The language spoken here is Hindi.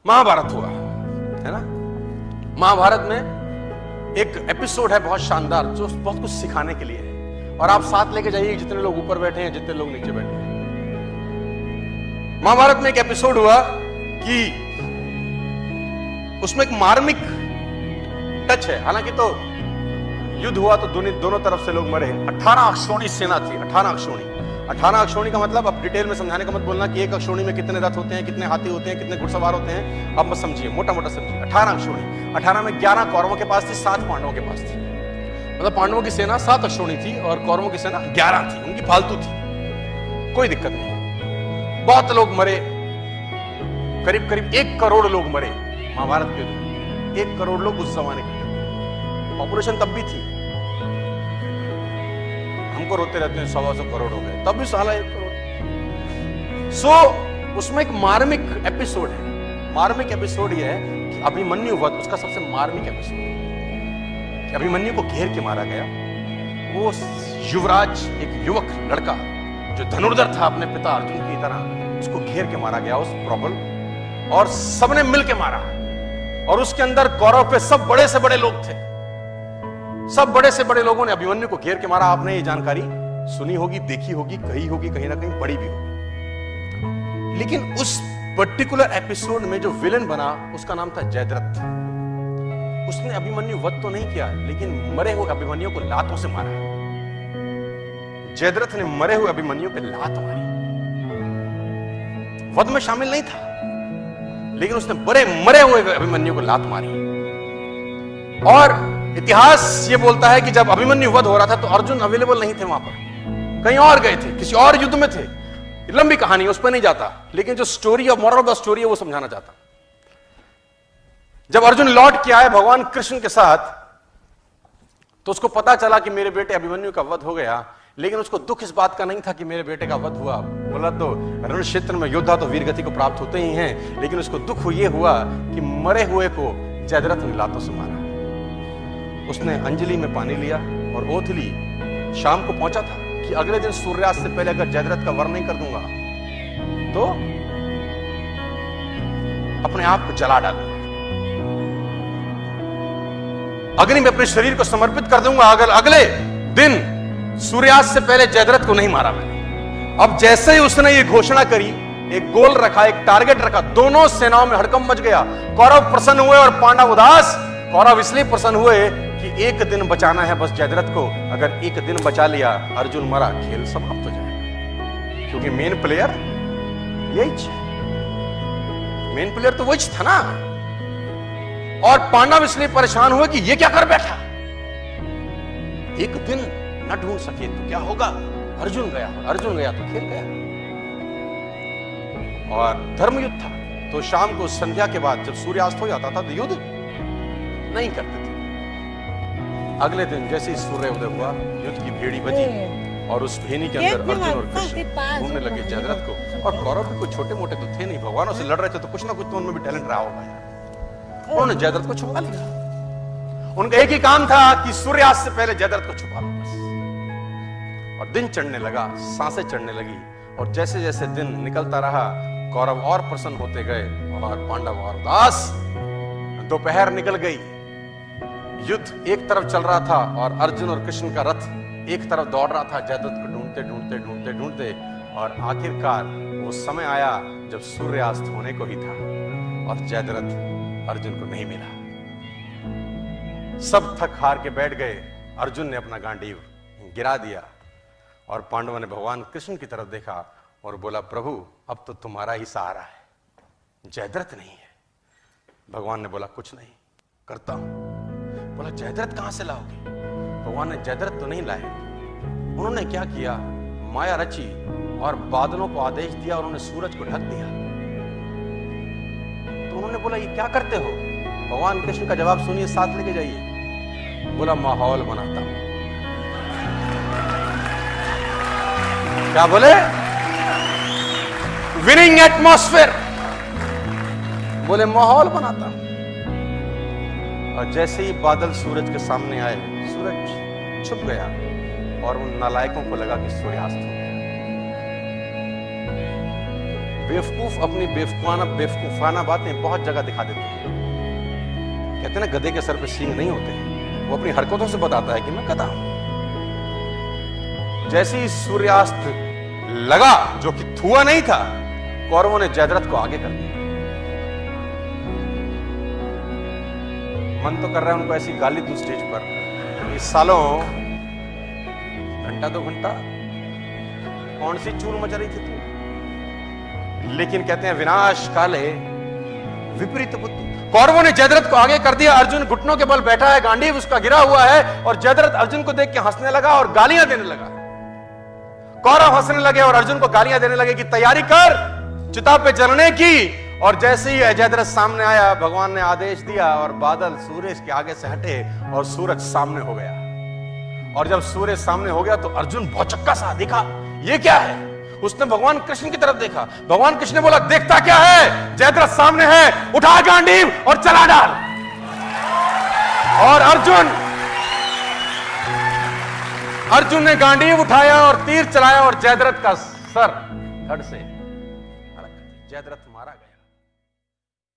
महाभारत हुआ, है ना। महाभारत में एक एपिसोड है बहुत शानदार, जो बहुत कुछ सिखाने के लिए है, और आप साथ लेके जाइए जितने लोग ऊपर बैठे हैं, जितने लोग नीचे बैठे हैं। महाभारत में एक एपिसोड हुआ कि उसमें एक मार्मिक टच है। हालांकि तो युद्ध हुआ तो दोनों तरफ से लोग मरे। 18 अक्षौणी सेना थी, 18 अक्षौणी। 18 अक्षौणी का मतलब, अब डिटेल में समझाने का मत बोलना कि एक अक्षौणी में कितने रथ होते हैं, कितने हाथी होते हैं, कितने घुड़सवार होते हैं, अब मत समझिए, मोटा मोटा समझिए। 18 अक्षौणी, 18 में 11 कौरवों के पास थी, 7 पांडवों के पास थी। मतलब पांडवों की सेना 7 अक्षौणी थी और कौरवों की सेना 11 थी, उनकी फालतू थी, कोई दिक्कत नहीं। बहुत लोग मरे, करीब करीब 1 करोड़ लोग मरे महाभारत के युद्ध। 1 करोड़ लोग उस जमाने के, पॉपुलेशन तब भी थी, हमको रोते रहते हैं 100 करोड़ हो गए, तब भी साला 1 करोड़। सो उसमें एक मार्मिक एपिसोड है। मार्मिक एपिसोड ये है कि अभिमन्यु वध उसका सबसे मार्मिक एपिसोड है। अभिमन्यु को घेर के मारा गया। वो युवराज, एक युवक लड़का जो धनुर्धर था अपने पिता अर्जुन की तरह, उसको घेर के मारा गया उस प्रबल, और सबने मिल के मारा। और उसके अंदर कौरव पे सब बड़े से बड़े लोग थे, सब बड़े से बड़े लोगों ने अभिमन्यु को घेर के मारा। आपने ये जानकारी सुनी होगी, देखी होगी, कही होगी, कहीं ना कहीं पढ़ी भी होगी। लेकिन उस पर्टिकुलर एपिसोड में जो विलेन बना उसका नाम था जयद्रथ। उसने अभिमन्यु वध तो नहीं किया, लेकिन मरे हुए अभिमन्यु को लातों से मारा। जयद्रथ ने मरे हुए अभिमन्यु पे लात मारी। वध में शामिल नहीं था, लेकिन उसने मरे हुए अभिमन्यु को लात मारी। और इतिहास ये बोलता है कि जब अभिमन्यु वध हो रहा था तो अर्जुन अवेलेबल नहीं थे वहां पर, कहीं और गए थे, किसी और युद्ध में थे। लंबी कहानी, उस पर नहीं जाता, लेकिन जो story of moral of the story है वो समझाना चाहता। जब अर्जुन लौट के आए भगवान कृष्ण के साथ, तो उसको पता चला कि मेरे बेटे अभिमन्यु का वध हो गया, लेकिन उसको दुख इस बात का नहीं था कि मेरे बेटे का वध हुआ। बोला तो रण क्षेत्र में योद्धा तो वीर गति को प्राप्त होते ही हैं, लेकिन उसको दुख ये हुआ कि मरे हुए को जयद्रथ ने लातों से मारा। उसने अंजलि में पानी लिया और ओथ ली। शाम को पहुंचा था कि अगले दिन सूर्यास्त से पहले अगर जयद्रथ का वर्ण नहीं कर दूंगा तो अपने आप को जला डालूंगा, अग्नि में अपने शरीर को समर्पित कर दूंगा अगर अगले दिन सूर्यास्त से पहले जयद्रथ को नहीं मारा मैंने। अब जैसे ही उसने ये घोषणा करी, एक गोल रखा, एक टारगेट रखा, दोनों सेनाओं में हड़कंप मच गया। कौरव प्रसन्न हुए और पांडव उदास। कौरव इसलिए प्रसन्न हुए कि एक दिन बचाना है बस जयद्रथ को, अगर एक दिन बचा लिया, अर्जुन मरा, खेल समाप्त हो जाएगा। क्योंकि मेन प्लेयर यही, मेन प्लेयर तो वही था ना। और पांडव इसलिए परेशान हुए कि ये क्या कर बैठा, एक दिन न ढूंढ सके तो क्या होगा, अर्जुन गया तो खेल गया। और धर्म युद्ध था, तो शाम को संध्या के बाद जब सूर्यास्त हो जाता था तो युद्ध नहीं करते थे। अगले दिन जैसे ही सूर्य उदय हुआ, युद्ध की भेड़ी बजी और उस भेनी के अंदर अर्जुन और कृष्ण ढूंढने लगे जयद्रथ को। और कौरव भी कोई छोटे मोटे तो थे नहीं, भगवानों से लड़ रहे थे, तो कुछ ना कुछ तो उनमें भी टैलेंट रहा होगा। उन्होंने जयद्रथ को छुपा लिया। उनका एक ही काम था कि सूर्यास्त से पहले जयद्रथ को छुपा लो बस। और दिन चढ़ने लगा, सांसें चढ़ने लगी, और जैसे जैसे दिन निकलता रहा कौरव और प्रसन्न होते गए और पांडव और उदास। दोपहर निकल गई, युद्ध एक तरफ चल रहा था और अर्जुन और कृष्ण का रथ एक तरफ दौड़ रहा था जयद्रथ को ढूंढते, और आखिरकार वो समय आया जब सूर्यास्त होने को ही था और जयद्रथ अर्जुन को नहीं मिला। सब थक हार के बैठ गए। अर्जुन ने अपना गांडीव गिरा दिया और पांडवों ने भगवान कृष्ण की तरफ देखा और बोला, प्रभु अब तो तुम्हारा ही सहारा है, जयद्रथ नहीं है। भगवान ने बोला, कुछ नहीं, करता हूं। बोला, जयद्रथ कहां से लाओगे? भगवान ने जयद्रथ तो नहीं लाए। उन्होंने क्या किया, माया रची और बादलों को आदेश दिया और उन्होंने सूरज को ढक दिया। तो उन्होंने बोला, ये क्या करते हो? भगवान कृष्ण का जवाब सुनिए, साथ लेके जाइए। बोला, माहौल बनाता हूं। क्या बोले? Winning atmosphere. बोले, माहौल बनाता हूं। और जैसे ही बादल सूरज के सामने आए, सूरज छुप गया और उन नालायकों को लगा कि सूर्यास्त हो गया। बेवकूफ अपनी बेवकूफाना बातें बहुत जगह दिखा देते हैं। कहते हैं ना, गधे के सर पे सींग नहीं होते। वो अपनी हरकतों से बताता है कि मैं गधा हूं। जैसे ही सूर्यास्त लगा, जो कि हुआ नहीं था, कौरवों ने जयद्रथ को आगे कर दिया। मन तो कर रहा है उनको ऐसी गाली दूं स्टेज पर, इस सालों घंटा 2 घंटा कौन सी चूल मचा रही थी तू। लेकिन कहते हैं विनाश काले विपरीत बुद्धि। कौरवों ने जयद्रथ को आगे कर दिया। अर्जुन घुटनों के बल बैठा है, गांडीव उसका गिरा हुआ है, और जयद्रथ अर्जुन को देख के हंसने लगा और गालियां देने लगा। कौरव हंसने लगे और अर्जुन को गालियां देने लगे कि तैयारी कर चिता पे जलने की। और जैसे ही जयद्रथ सामने आया, भगवान ने आदेश दिया और बादल सूरज के आगे से हटे और सूरज सामने हो गया। और जब सूरज सामने हो गया तो अर्जुन भौचक्का सा दिखा, ये क्या है। उसने भगवान कृष्ण की तरफ देखा। भगवान कृष्ण ने बोला, देखता क्या है, जयद्रथ सामने है, उठा गांडीव और चला डाल। और अर्जुन ने गांडीव उठाया और तीर चलाया और जयद्रथ का सर धड़ से अलग कर दिया। जयद्रथ मारा गया।